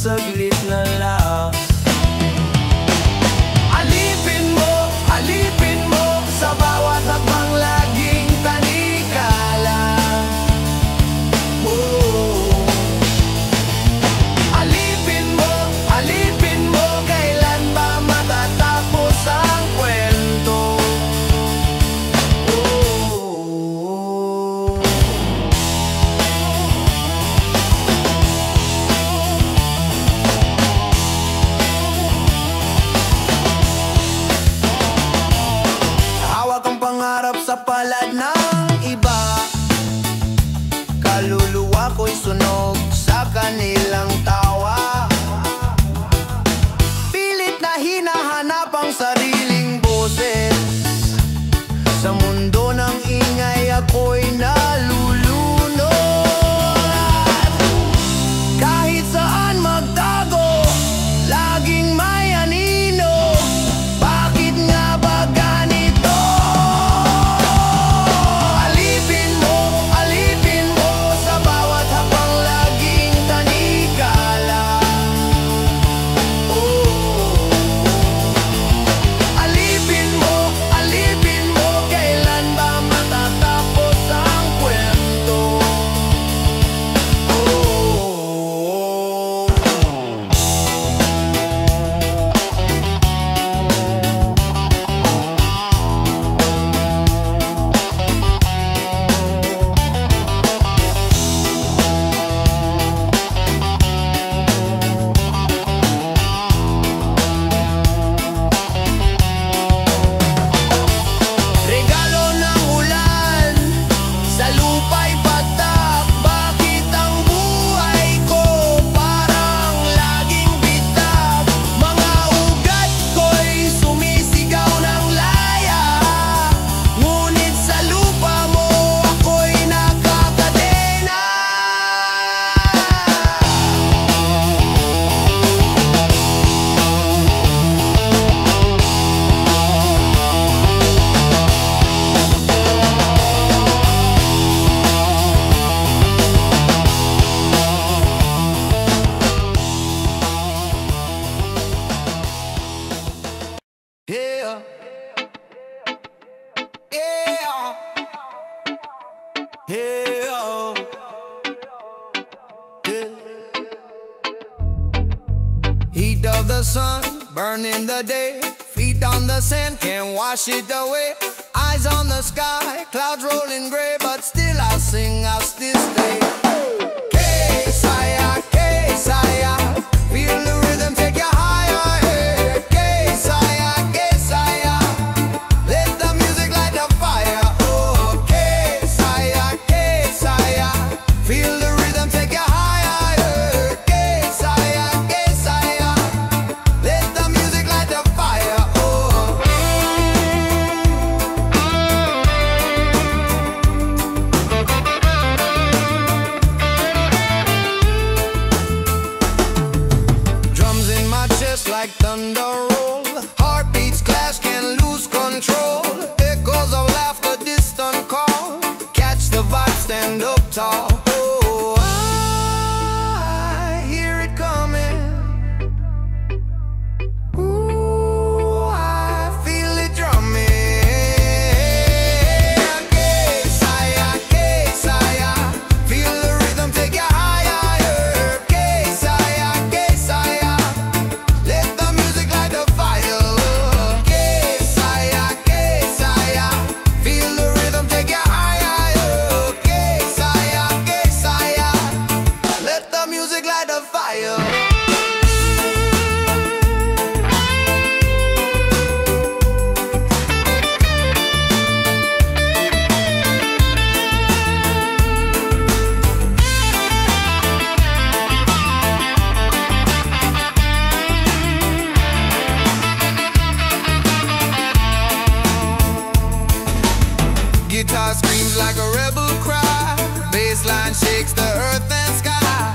saglit na lang. Alipin mo sa bawat hakbang, laging tanikala. Alipin mo, kailan ba matatapos ang kwento? Hawak ang pangarap sa palad ng iba, kaluluwa ko'y sunog sa kanilang tawa. Pilit na hinahanap ang sariling boses, sa mundo ng ingay ako'y nalulunod. Kahit saan magtago, laging may anino. Bakit nga ba ganito? Alipin mo sa bawat hakbang, laging tanikala. Alipin mo, kailan ba matatapos ang kwento? Regalo ng ulan, sa lupa'y patak. Bakit ang buhay ko parang laging bitak? Mga ugat ko'y sumisigaw ng laya, ngunit sa lupa mo ako'y nakakadena. Yeah, yeah, yeah, yeah. Heat of the sun, burning the day. Feet on the sand, can't wash it away. Eyes on the sky, clouds rolling gray, but still I'll sing, I'll still stay. K-Saya, K-Saya, feel the rhythm, take you higher. Hey. K-Saya, K-Saya, let the music light the fire. Oh, K-Saya, K-Saya, feel the rhythm, take you higher. K-Saya, K-Saya, let the music light the fire. Oh. Drums in my chest like thunder roll. Heartbeats clash, can't lose control. Echoes of laughter, distant call. Catch the vibe, stand up tall. Oh, I hear it coming. Ooh, I feel it drumming. K-Saya, K-Saya, feel the rhythm, take you higher. K-Saya, K-Saya, let the music light the fire. K-Saya, K-Saya, feel the rhythm, take you higher. K-Saya, K-Saya, let the music light the fire. Guitar screams like a rebel cry. Bassline shakes the earth and sky.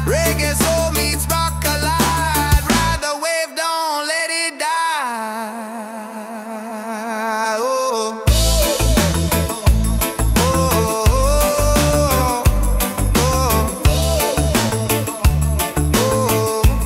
Reggae soul meets rock collide. Ride the wave, don't let it die. Oh. Oh. Oh. Oh.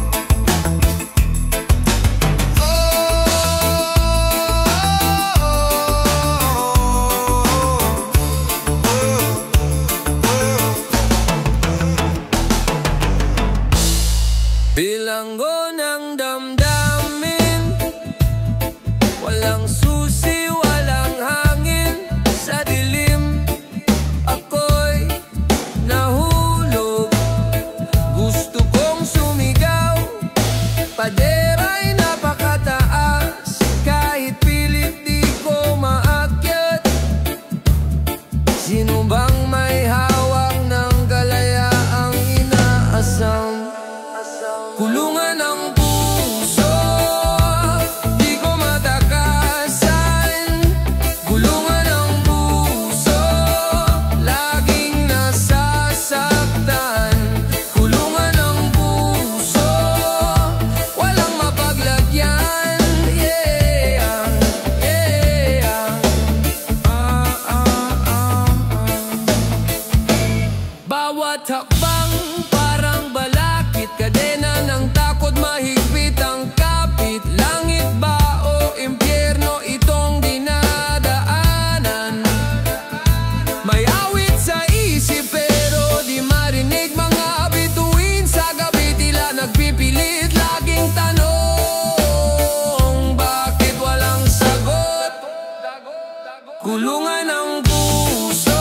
kulungan ng puso,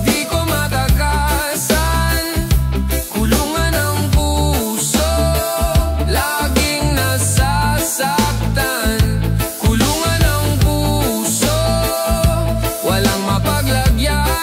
di ko matakasan. Kulungan ng puso, laging nasasaktan. Kulungan ng puso, walang mapaglagyan.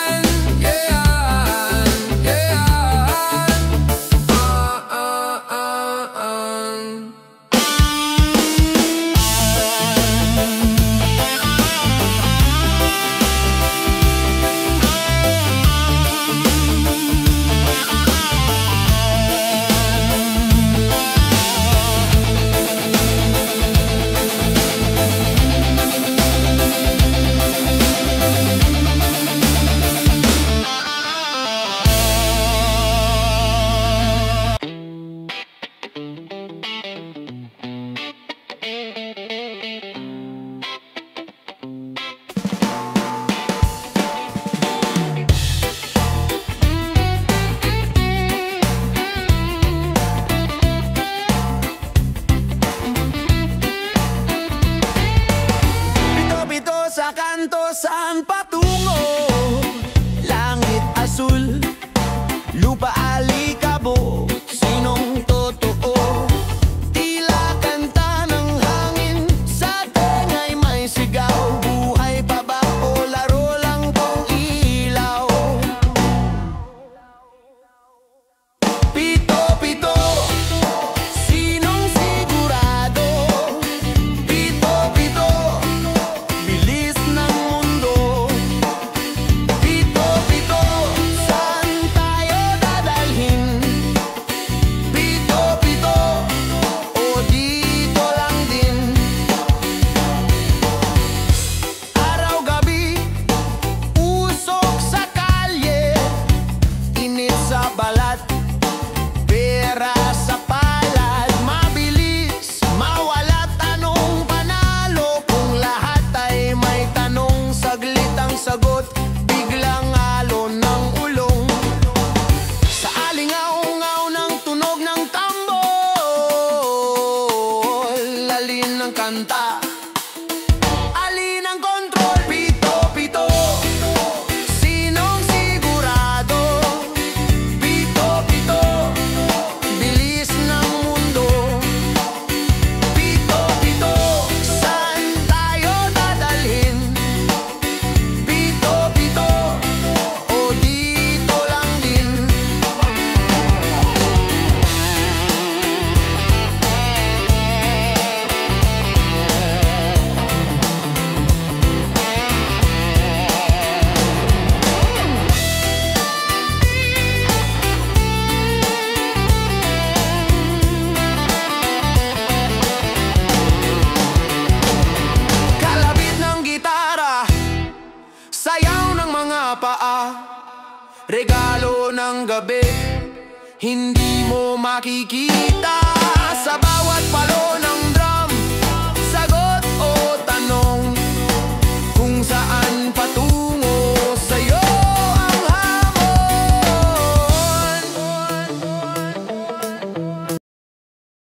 Sa kanto, saan patungo? Langit asul, lupa alikabok. Sinong totoo? Tila kanta ng hangin, sa tenga'y may sigaw. Buhay pa ba o laro lang tong ilaw? Pito-pito, sinong sigurado? Pito-pito, bilis ng mundo. Pito-pito, saan tayo dadalhin? Pito-pito, o dito lang din. Araw-gabi, usok sa kalye, init sa balat, pera sa palad. Mabilis mawala, tanong panalo. Kung lahat ay may tanong, saglit ang sagot, biglang alon ng ulong. Sa alingaw-ngaw ng tunog ng tambol, alin ang kanta, alin ang kontrol? Pito-pito, sinong sigurado? Pito-pito, bilis ng mundo. Pito-pito, saan tayo dadalhin? Pito-pito, o dito lang din. Kalabit ng gitara, sayaw ng mga paa, regalo ng gabi, hindi mo makikita sa bawat palo.